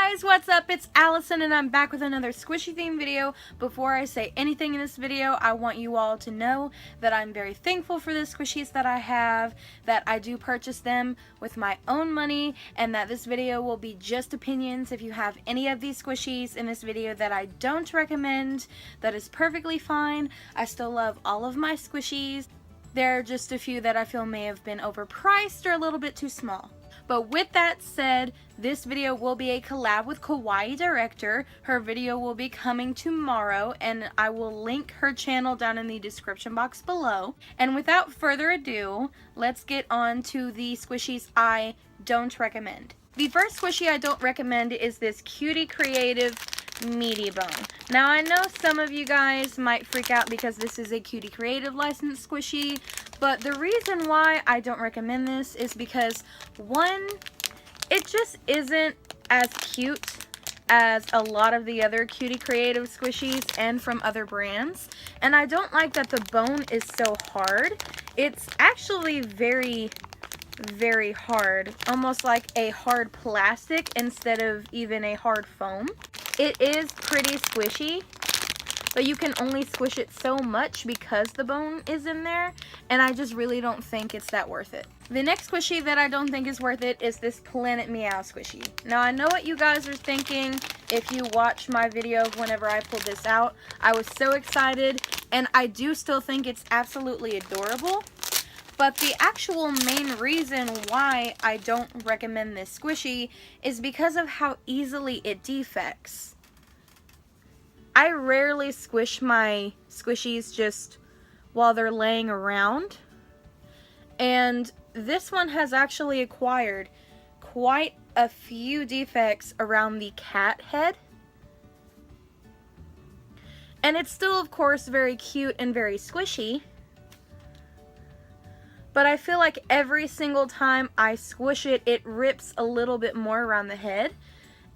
guys, what's up? It's Allison and I'm back with another squishy theme video. Before I say anything in this video, I want you all to know that I'm very thankful for the squishies that I have, that I do purchase them with my own money, and that this video will be just opinions. If you have any of these squishies in this video that I don't recommend, that is perfectly fine. I still love all of my squishies. There are just a few that I feel may have been overpriced or a little bit too small. But with that said, this video will be a collab with Kawaii Director. Her video will be coming tomorrow, and I will link her channel down in the description box below. And without further ado, let's get on to the squishies I don't recommend. The first squishy I don't recommend is this Cutie Creative Meaty Bone. Now I know some of you guys might freak out because this is a Cutie Creative licensed squishy, but the reason why I don't recommend this is because, one, it just isn't as cute as a lot of the other Cutie Creative squishies and from other brands, and I don't like that the bone is so hard. It's actually very hard, almost like a hard plastic instead of even a hard foam. It is pretty squishy, but you can only squish it so much because the bone is in there, and I just really don't think it's that worth it. The next squishy that I don't think is worth it is this Planet Meow squishy. Now I know what you guys are thinking if you watch my video whenever I pulled this out. I was so excited, and I do still think it's absolutely adorable. But the actual main reason why I don't recommend this squishy is because of how easily it defects. I rarely squish my squishies just while they're laying around, and this one has actually acquired quite a few defects around the cat head. And it's still, of course, very cute and very squishy. But I feel like every single time I squish it, it rips a little bit more around the head.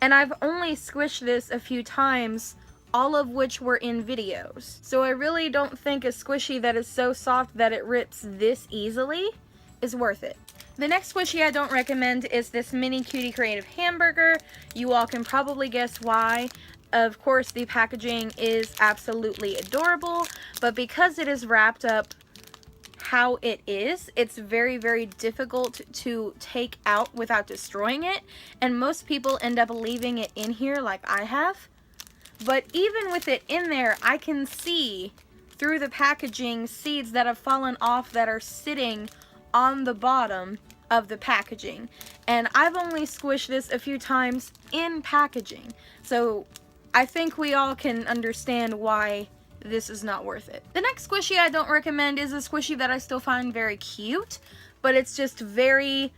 And I've only squished this a few times, all of which were in videos. So I really don't think a squishy that is so soft that it rips this easily is worth it. The next squishy I don't recommend is this mini Cutie Creative hamburger. You all can probably guess why. Of course, the packaging is absolutely adorable, but because it is wrapped up how it is, it's very difficult to take out without destroying it, and most people end up leaving it in here like I have. But even with it in there, I can see through the packaging seeds that have fallen off that are sitting on the bottom of the packaging, and I've only squished this a few times in packaging, so I think we all can understand why this is not worth it. The next squishy I don't recommend is a squishy that I still find very cute, but it's just very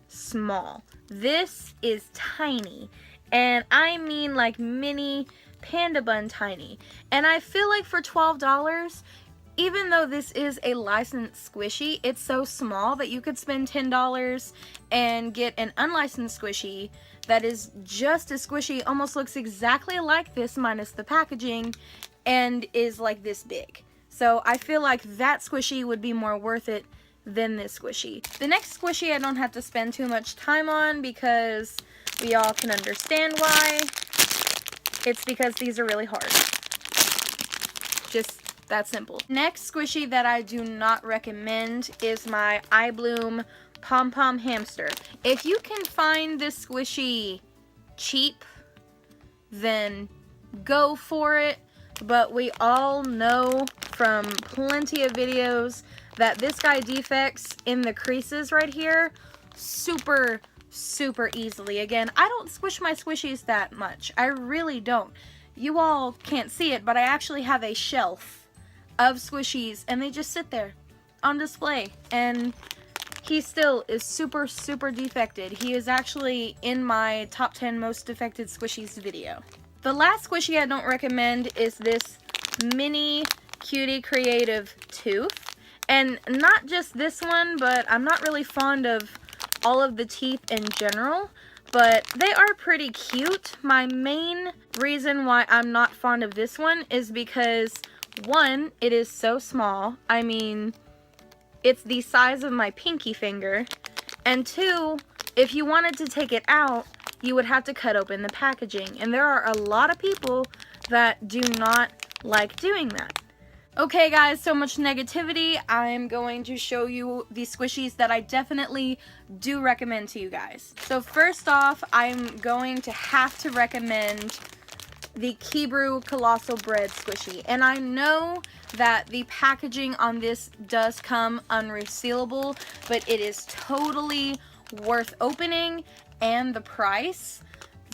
small. This is tiny, and I mean like mini panda bun tiny. And I feel like for $12, even though this is a licensed squishy, it's so small that you could spend $10 and get an unlicensed squishy that is just as squishy, almost looks exactly like this minus the packaging, and is like this big. So I feel like that squishy would be more worth it than this squishy. The next squishy I don't have to spend too much time on because we all can understand why. It's because these are really hard. Just that simple. Next squishy that I do not recommend is my I Bloom Pom Pom Hamster. If you can find this squishy cheap, then go for it. But we all know from plenty of videos that this guy defects in the creases right here super easily. Again, I don't squish my squishies that much. I really don't. You all can't see it, but I actually have a shelf of squishies, and they just sit there on display, and he still is super defected. He is actually in my top 10 most defected squishies video. The last squishy I don't recommend is this mini Cutie Creative tooth. And not just this one, but I'm not really fond of all of the teeth in general, but they are pretty cute. My main reason why I'm not fond of this one is because, one, it is so small. I mean, it's the size of my pinky finger. And two, if you wanted to take it out, you would have to cut open the packaging. And there are a lot of people that do not like doing that. Okay guys, so much negativity. I'm going to show you the squishies that I definitely do recommend to you guys. So first off, I'm going to have to recommend the Kibru Colossal Bread Squishy. And I know that the packaging on this does come unresealable, but it is totally worth opening, and the price.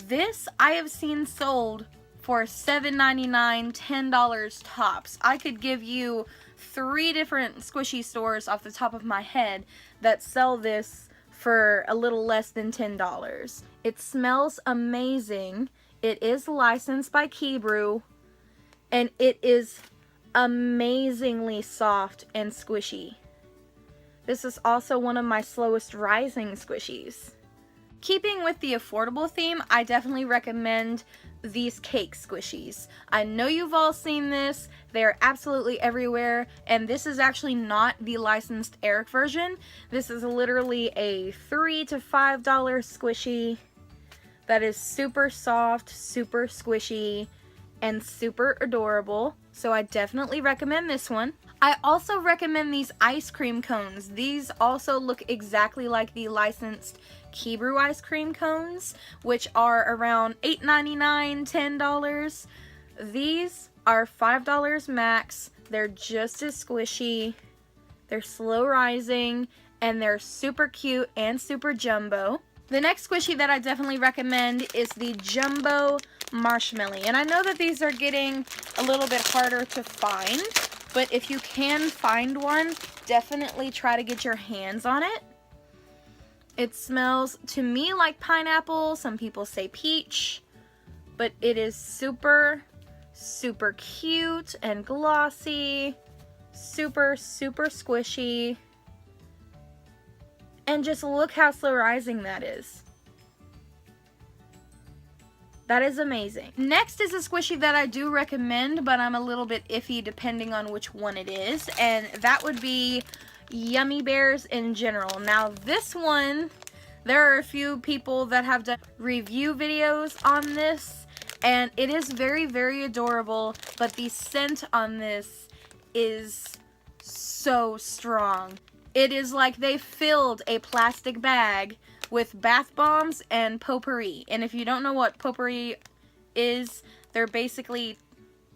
This I have seen sold for $7.99, $10 tops. I could give you 3 different squishy stores off the top of my head that sell this for a little less than $10. It smells amazing. It is licensed by Kibru, and it is amazingly soft and squishy. This is also one of my slowest rising squishies. Keeping with the affordable theme, I definitely recommend these cake squishies. I know you've all seen this. They're absolutely everywhere, and this is actually not the licensed Eric version. This is literally a $3 to $5 squishy that is super soft, super squishy, and super adorable. So I definitely recommend this one. I also recommend these ice cream cones. These also look exactly like the licensed Kibru ice cream cones, which are around $8.99, $10. These are $5 max. They're just as squishy. They're slow rising, and they're super cute and super jumbo. The next squishy that I definitely recommend is the Jumbo Marshmallow. And I know that these are getting a little bit harder to find, but if you can find one, definitely try to get your hands on it. It smells to me like pineapple. Some people say peach, but it is super, super cute and glossy, super, super squishy. And just look how slow rising that is. That is amazing. Next is a squishy that I do recommend, but I'm a little bit iffy depending on which one it is, and that would be Yummy Bears in general. Now this one, there are a few people that have done review videos on this, and it is very, very adorable, but the scent on this is so strong. It is like they filled a plastic bag with bath bombs and potpourri. And if you don't know what potpourri is, they're basically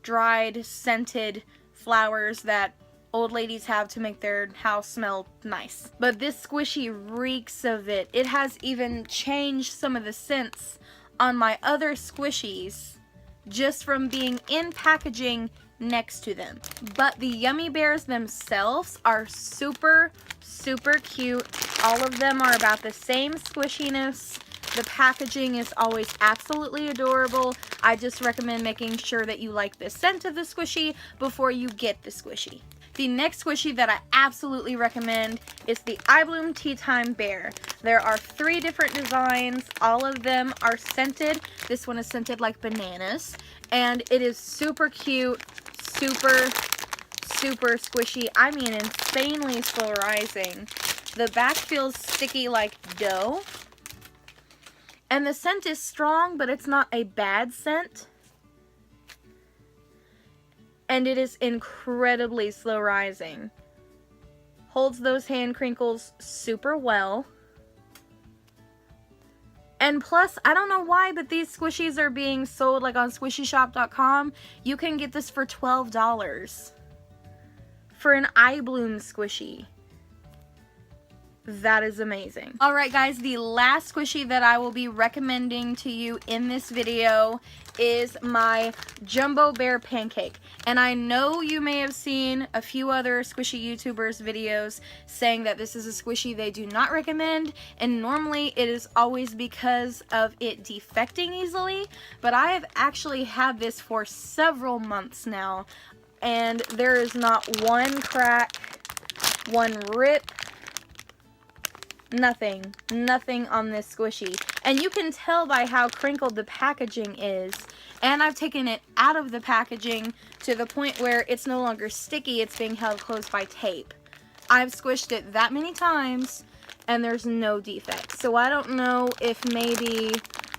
dried, scented flowers that old ladies have to make their house smell nice. But this squishy reeks of it. It has even changed some of the scents on my other squishies just from being in packaging next to them. But the Yummy Bears themselves are super, super cute. All of them are about the same squishiness. The packaging is always absolutely adorable. I just recommend making sure that you like the scent of the squishy before you get the squishy. The next squishy that I absolutely recommend is the iBloom Tea Time Bear. There are 3 different designs. All of them are scented. This one is scented like bananas, and it is super cute, super, super squishy. I mean, insanely slow rising. The back feels sticky like dough, and the scent is strong, but it's not a bad scent. And it is incredibly slow rising. Holds those hand crinkles super well. And plus, I don't know why, but these squishies are being sold like on squishyshop.com. You can get this for $12 for an iBloom squishy. That is amazing. Alright guys, the last squishy that I will be recommending to you in this video is my Jumbo Bear Pancake. And I know you may have seen a few other squishy YouTubers videos saying that this is a squishy they do not recommend, and normally it is always because of it defecting easily, but I have actually had this for several months now, and there is not one crack, one rip, nothing on this squishy. And you can tell by how crinkled the packaging is. And I've taken it out of the packaging to the point where it's no longer sticky, it's being held closed by tape. I've squished it that many times and there's no defects. So I don't know if maybe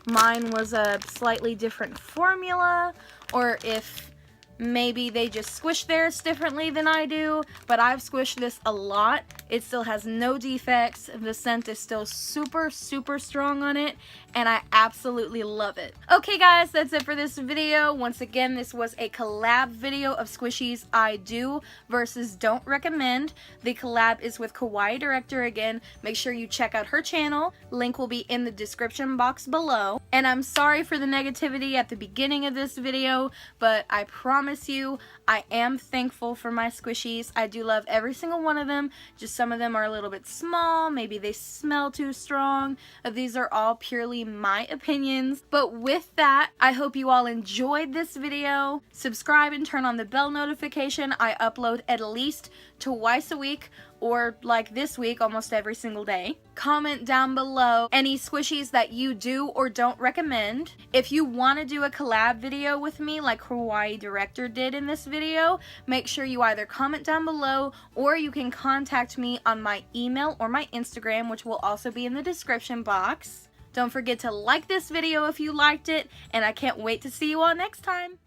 mine was a slightly different formula, or if maybe they just squish theirs differently than I do, but I've squished this a lot. It still has no defects. The scent is still super, super strong on it, and I absolutely love it. Okay guys, that's it for this video. Once again, this was a collab video of Squishies I Do versus Don't Recommend. The collab is with Kawaii Director again. Make sure you check out her channel. Link will be in the description box below. And I'm sorry for the negativity at the beginning of this video, but I promise you, I am thankful for my squishies. I do love every single one of them. Just some of them are a little bit small. Maybe they smell too strong. These are all purely my opinions. But with that, I hope you all enjoyed this video. Subscribe and turn on the bell notification. I upload at least twice a week, or like this week, almost every single day. Comment down below any squishies that you do or don't recommend. If you want to do a collab video with me like Kawaii Director did in this video, make sure you either comment down below or you can contact me on my email or my Instagram, which will also be in the description box. Don't forget to like this video if you liked it, and I can't wait to see you all next time.